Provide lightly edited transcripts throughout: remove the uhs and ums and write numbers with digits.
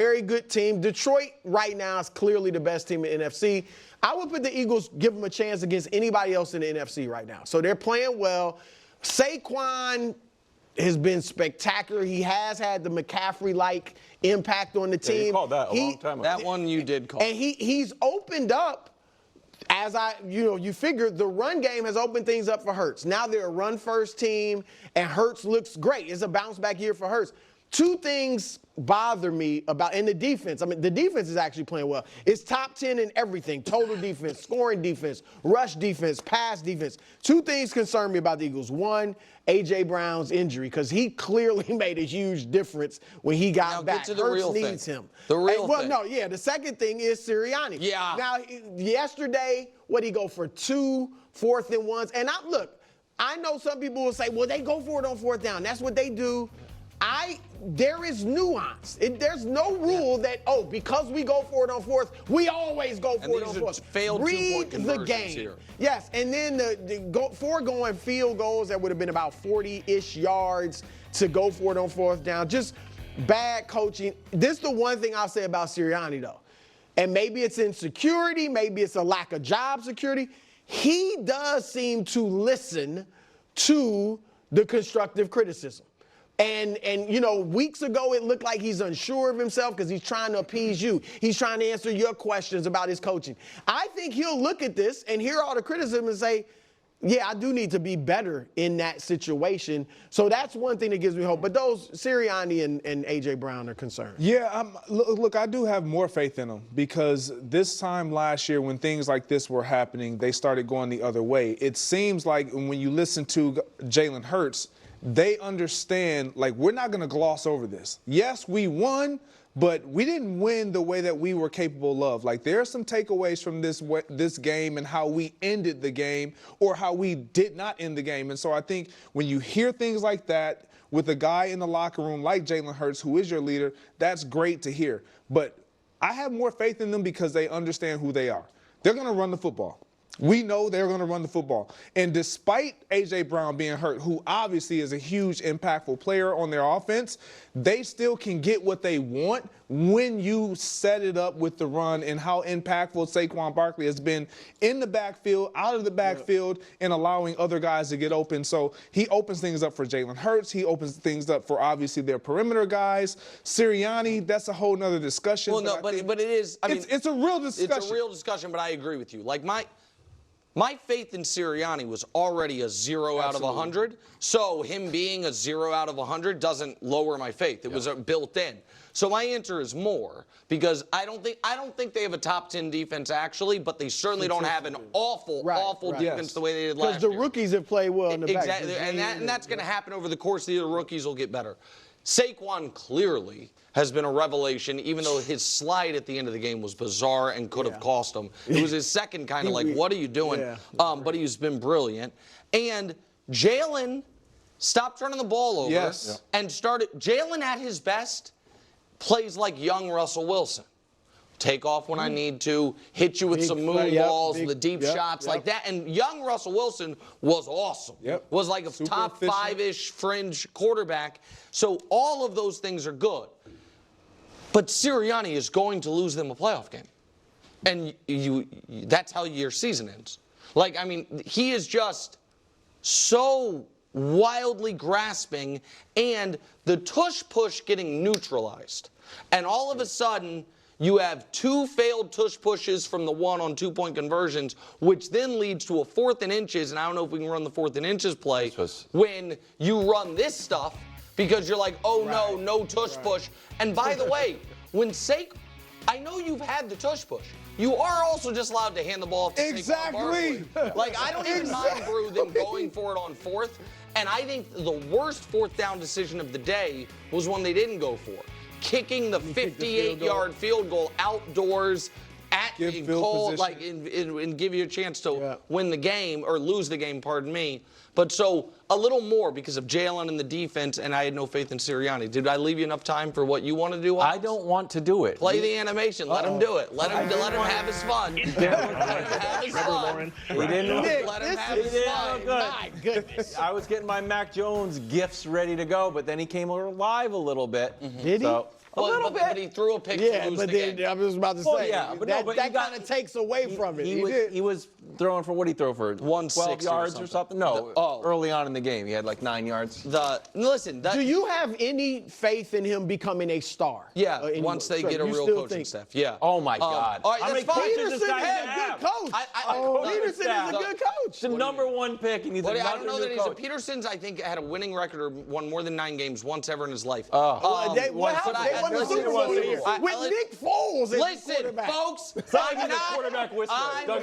very good team. Detroit right now is clearly the best team in the NFC. I would put the Eagles, give them a chance against anybody else in the NFC right now. So they're playing well. Saquon has been spectacular. He has had the McCaffrey-like impact on the team. Yeah, you called that a long time ago. That one you did call. And he's opened up, as you figure, the run game has opened things up for Hurts. Now they're a run-first team, and Hurts looks great. It's a bounce-back year for Hurts. Two things bother me about, and the defense. I mean, the defense is actually playing well. It's top 10 in everything: total defense, scoring defense, rush defense, pass defense. Two things concern me about the Eagles. One, A.J. Brown's injury, because he clearly made a huge difference when he got back. Get to the Hurts real needs thing. him. The real thing. No, yeah. The second thing is Sirianni. Yeah. Now, yesterday, what'd he go for? 2 4th and 1s. And I know some people will say, well, they go for it on 4th down. That's what they do. There is nuance. There's no rule that, because we go for it on 4th, we always go for it on 4th. Failed Read the game. Here. Yes, and then the foregoing field goals that would have been about 40-ish yards to go for it on 4th down. Just bad coaching. This is the one thing I'll say about Sirianni, though. And maybe it's insecurity, maybe it's a lack of job security. He does seem to listen to the constructive criticism. And weeks ago, it looked like he's unsure of himself because he's trying to appease you. He's trying to answer your questions about his coaching. I think he'll look at this and hear all the criticism and say, yeah, I do need to be better in that situation. So that's one thing that gives me hope. But those Sirianni and A.J. Brown are concerned. Yeah, look, I do have more faith in them because this time last year when things like this were happening, they started going the other way. It seems like when you listen to Jalen Hurts, they understand, like, we're not going to gloss over this. Yes, we won, but we didn't win the way that we were capable of. Like, there are some takeaways from this game and how we ended the game or how we did not end the game. And so I think when you hear things like that with a guy in the locker room like Jalen Hurts, who is your leader, that's great to hear. But I have more faith in them because they understand who they are. They're going to run the football. We know they're going to run the football. And despite A.J. Brown being hurt, who obviously is a huge, impactful player on their offense, they still can get what they want when you set it up with the run and how impactful Saquon Barkley has been in the backfield, out of the backfield, and allowing other guys to get open. So he opens things up for Jalen Hurts. He opens things up for, obviously, their perimeter guys. Sirianni, that's a whole nother discussion. Well, but it is. I mean, it's a real discussion. It's a real discussion, but I agree with you. Like, my faith in Sirianni was already a 0 out of 100, so him being a 0 out of 100 doesn't lower my faith. It was built in. So my answer is more because I don't think they have a top 10 defense actually, but they certainly don't have an awful defense the way they did last year. Because the rookies have played well in the back. Exactly, and that's going to happen over the course of the year. The rookies will get better. Saquon clearly has been a revelation, even though his slide at the end of the game was bizarre and could have cost him. It was his second kind of like, what are you doing? Yeah. But he's been brilliant. And Jalen stopped turning the ball over and started. Jalen at his best plays like young Russell Wilson. Take off when I need to, hit you with some moon balls, the deep shots like that. And young Russell Wilson was awesome. Was like a top 5-ish fringe quarterback. So all of those things are good. But Sirianni is going to lose them a playoff game. And that's how your season ends. Like, I mean, he is just so wildly grasping and the tush-push getting neutralized. And all of a sudden, you have 2 failed tush pushes from the 1 on 2-point conversions, which then leads to a 4th and inches, and I don't know if we can run the 4th and inches play, when you run this stuff because you're like, oh no tush push. And by the way, I know you've had the tush push. You are also just allowed to hand the ball off to Saquon Barkley. Like, I don't even mind, Brew, them going for it on 4th. And I think the worst 4th down decision of the day was when they didn't go for it. Kicking the 58-yard field goal outdoors in cold, like, and give you a chance to win the game or lose the game, pardon me. But so a little more because of Jalen and the defense, and I had no faith in Sirianni. Did I leave you enough time for what you want to do? I don't want to do it. Play the animation. Let him do it. Let him have his fun. Let him have his fun. He didn't Let him have his fun. My goodness. I was getting my Mac Jones gifts ready to go, but then he came alive a little bit. Did he? But he threw a pick to lose but the then game. I was about to say that kind of takes away from it. He was throwing for, what did he throw for? 160 12 yards or something? No, early on in the game, he had like 9 yards. Do you have any faith in him becoming a star? Yeah, once they get a real coaching staff. Yeah. Oh my God. All right, that's fine. Peterson is a good coach. Peterson is a good coach. The number one pick, and he's another I don't know that he's coach. Peterson's, I think, had a winning record or won more than 9 games once ever in his life. They won the Super Bowl here with Nick Foles as the quarterback. Folks, I'm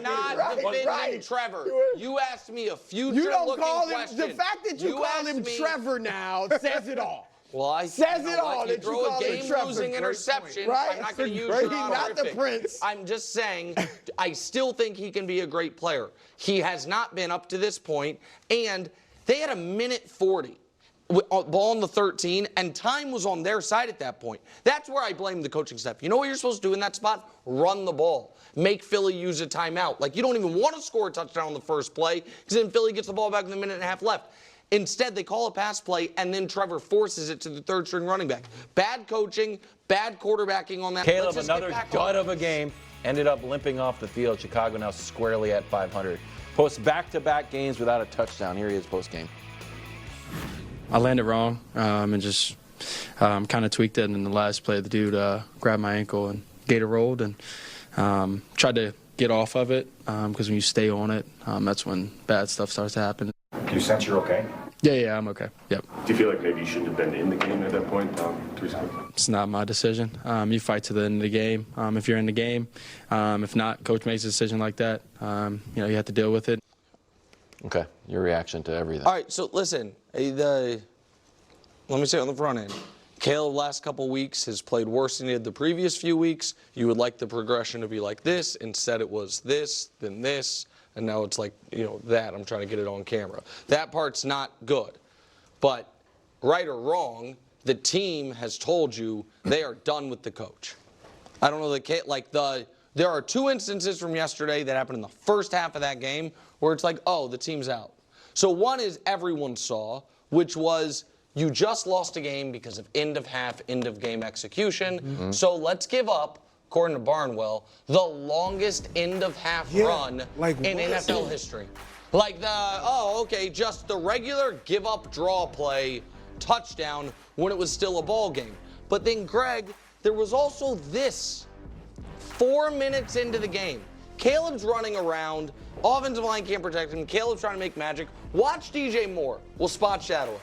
not defending Trevor. You asked me a future-looking question. The fact that you call him Trevor now says it all. Well, says it all. You throw a game-losing interception. Right? I'm not going to use your not the Prince. I'm just saying, I still think he can be a great player. He has not been up to this point, and they had a minute 40. Ball on the 13, and time was on their side at that point. That's where I blame the coaching staff. You know what you're supposed to do in that spot? Run the ball. Make Philly use a timeout. Like, you don't even want to score a touchdown on the first play, because then Philly gets the ball back with a minute and a half left. Instead, they call a pass play, and then Trevor forces it to the third-string running back. Bad coaching, bad quarterbacking on that. Caleb, another dud of a game, ended up limping off the field. Chicago now squarely at 500. Posts back-to-back games without a touchdown. Here he is post-game. I landed wrong and just kind of tweaked it. And in the last play, the dude grabbed my ankle and gator rolled and tried to get off of it because when you stay on it, that's when bad stuff starts to happen. Do you sense you're okay? Yeah, I'm okay. Yep. Do you feel like maybe you shouldn't have been in the game at that point? It's not my decision. You fight to the end of the game. If you're in the game, if not, coach makes a decision like that. You have to deal with it. Okay, your reaction to everything. All right, so listen, let me say on the front end, Caleb last couple weeks has played worse than he did the previous few weeks. You would like the progression to be like this. Instead it was this, then this, and now it's like, that. I'm trying to get it on camera. That part's not good. But right or wrong, the team has told you they are done with the coach. I don't know there are 2 instances from yesterday that happened in the first half of that game where it's like, oh, the team's out. So one is everyone saw, which was you just lost a game because of end-of-half, end-of-game execution. Mm-hmm. So let's give up, according to Barnwell, the longest end-of-half run in NFL history. Just the regular give-up draw play touchdown when it was still a ball game. But then, Greg, there was also this. 4 minutes into the game, Caleb's running around, offensive line can't protect him, Caleb's trying to make magic. Watch DJ Moore. We'll spot shadow him.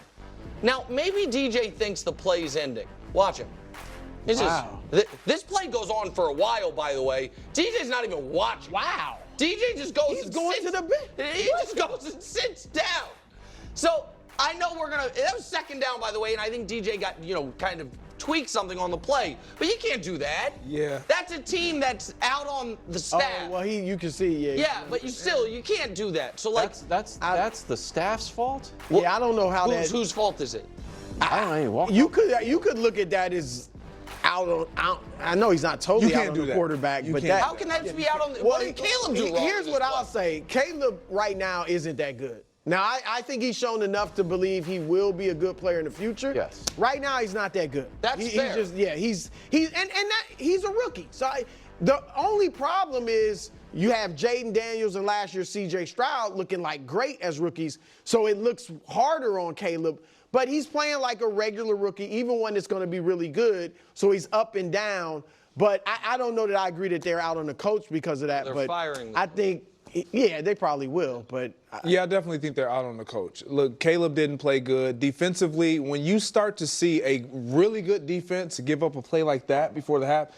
Now, maybe DJ thinks the play's ending. Watch him. This play goes on for a while, by the way. DJ's not even watching. Wow. DJ just goes He's going to the bench. He just goes and sits down. So, I know that was second down, by the way, and I think DJ got, kind of tweaked something on the play. But you can't do that. Yeah. That's a team that's out on the staff. Oh, well, you can see, yeah. Yeah, but you can't do that. So, that's the staff's fault? I don't know how whose fault is it? I don't know. You could look at that as out. I know he's not totally out on the quarterback, but how can that be out on? What did Caleb do wrong? Here's what I'll say: Caleb right now isn't that good. Now I think he's shown enough to believe he will be a good player in the future. Yes. Right now he's not that good. That's fair. He's a rookie. So the only problem is you have Jaden Daniels and last year C.J. Stroud looking like great as rookies. So it looks harder on Caleb. But he's playing like a regular rookie, even one that's going to be really good. So he's up and down. But I don't know that I agree that they're out on the coach because of that. They're firing them. I think, they probably will. But I definitely think they're out on the coach. Look, Caleb didn't play good. Defensively, when you start to see a really good defense give up a play like that before the half,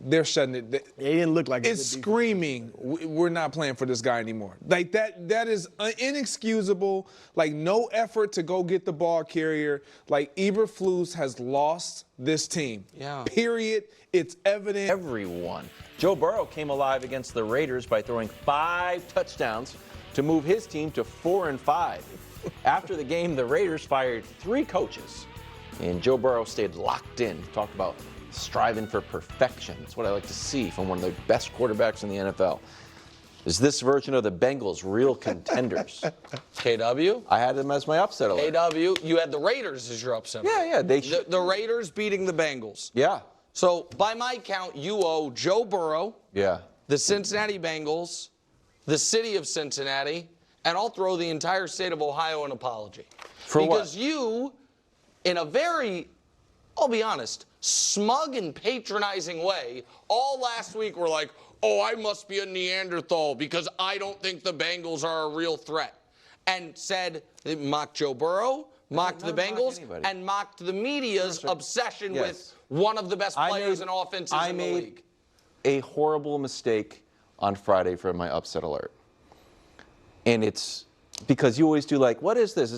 they're shutting it. It didn't look like it's screaming, we're not playing for this guy anymore. That is inexcusable. No effort to go get the ball carrier. Eberflus has lost this team. Yeah. Period. It's evident. Everyone. Joe Burrow came alive against the Raiders by throwing 5 touchdowns to move his team to 4-5. After the game, the Raiders fired 3 coaches, and Joe Burrow stayed locked in. Talked about striving for perfection. That's what I like to see from one of the best quarterbacks in the NFL. Is this version of the Bengals real contenders? KW? I had them as my upset alert. KW, you had the Raiders as your upset. Yeah, they the Raiders beating the Bengals. Yeah. So, by my count, you owe Joe Burrow, Yeah. the Cincinnati Bengals, the city of Cincinnati, and I'll throw the entire state of Ohio an apology. For what? Because you, in a very, I'll be honest, smug and patronizing way, all last week were like, oh, I must be a Neanderthal because I don't think the Bengals are a real threat. And said, mocked Joe Burrow, mocked the Bengals, and mocked the media's obsession with one of the best players and offenses in the league. I made a horrible mistake on Friday for my upset alert. And it's because you always do like, what is this? It's